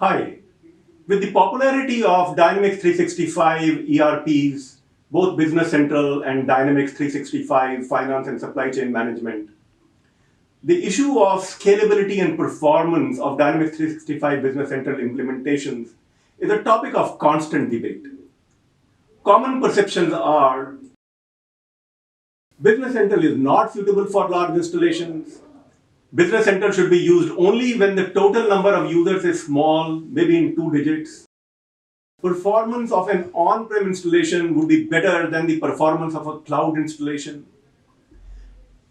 Hi. With the popularity of Dynamics 365 ERPs, both Business Central and Dynamics 365 Finance and Supply Chain Management, the issue of scalability and performance of Dynamics 365 Business Central implementations is a topic of constant debate. Common perceptions are Business Central is not suitable for large installations. Business Central should be used only when the total number of users is small, maybe in 2 digits. Performance of an on-prem installation would be better than the performance of a cloud installation.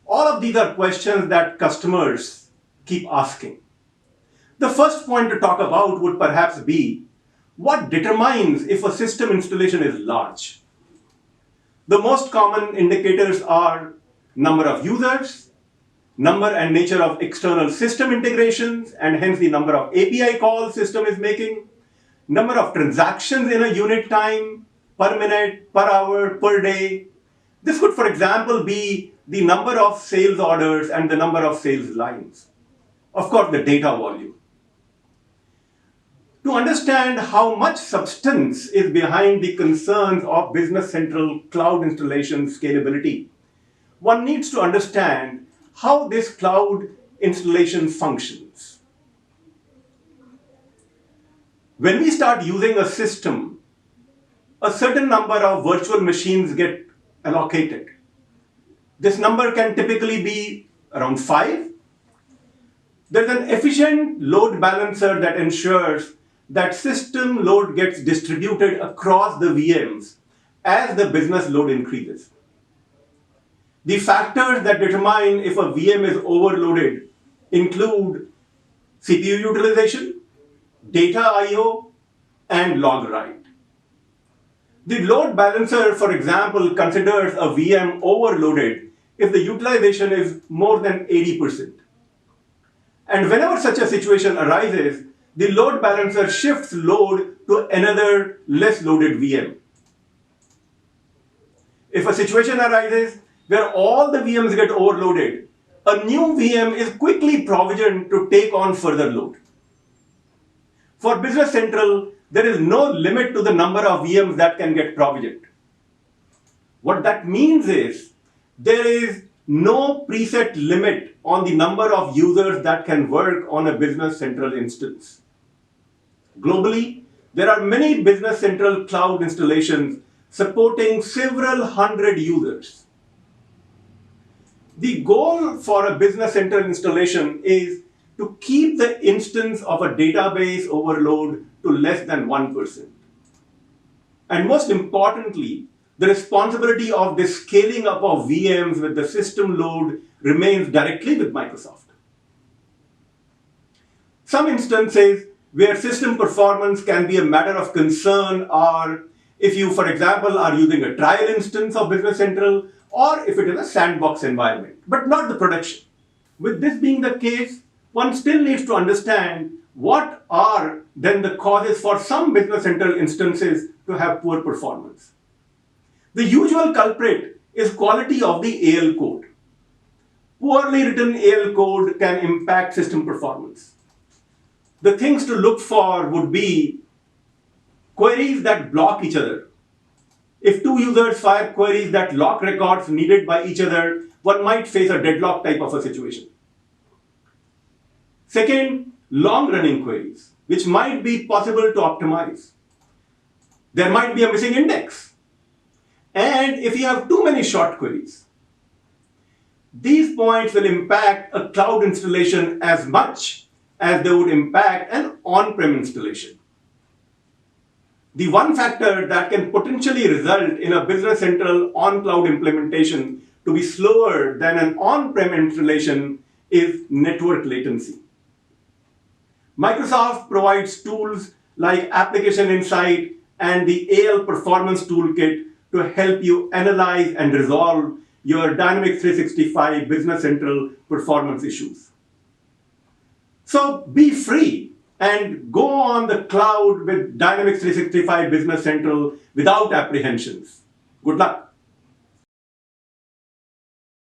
All of these are questions that customers keep asking. The first point to talk about would perhaps be what determines if a system installation is large. The most common indicators are number of users, number and nature of external system integrations, and hence the number of API calls system is making, number of transactions in a unit time, per minute, per hour, per day. This could, for example, be the number of sales orders and the number of sales lines. Of course, the data volume. To understand how much substance is behind the concerns of Business Central cloud installation scalability, one needs to understand how this cloud installation functions. When we start using a system, a certain number of virtual machines get allocated. This number can typically be around 5. There's an efficient load balancer that ensures that system load gets distributed across the VMs as the business load increases. The factors that determine if a VM is overloaded include CPU utilization, data I/O, and log write. The load balancer, for example, considers a VM overloaded if the utilization is more than 80%. And whenever such a situation arises, the load balancer shifts load to another less loaded VM. If a situation arises where all the VMs get overloaded, a new VM is quickly provisioned to take on further load. For Business Central, there is no limit to the number of VMs that can get provisioned. What that means is there is no preset limit on the number of users that can work on a Business Central instance. Globally, there are many Business Central cloud installations supporting several hundred users. The goal for a Business Central installation is to keep the instance of a database overload to less than 1%. And most importantly, the responsibility of the scaling up of VMs with the system load remains directly with Microsoft. Some instances where system performance can be a matter of concern are if you, for example, are using a trial instance of Business Central or if it is a sandbox environment, but not the production. With this being the case, one still needs to understand what are then the causes for some Business Central instances to have poor performance. The usual culprit is quality of the AL code. Poorly written AL code can impact system performance. The things to look for would be queries that block each other. If 2 users fire queries that lock records needed by each other, one might face a deadlock type of a situation. Second, long-running queries, which might be possible to optimize. There might be a missing index. And if you have too many short queries, these points will impact a cloud installation as much as they would impact an on-prem installation. The one factor that can potentially result in a Business Central on-cloud implementation to be slower than an on-prem installation is network latency. Microsoft provides tools like Application Insight and the AL Performance Toolkit to help you analyze and resolve your Dynamics 365 Business Central performance issues. So be free and go on the cloud with Dynamics 365 Business Central without apprehensions. Good luck.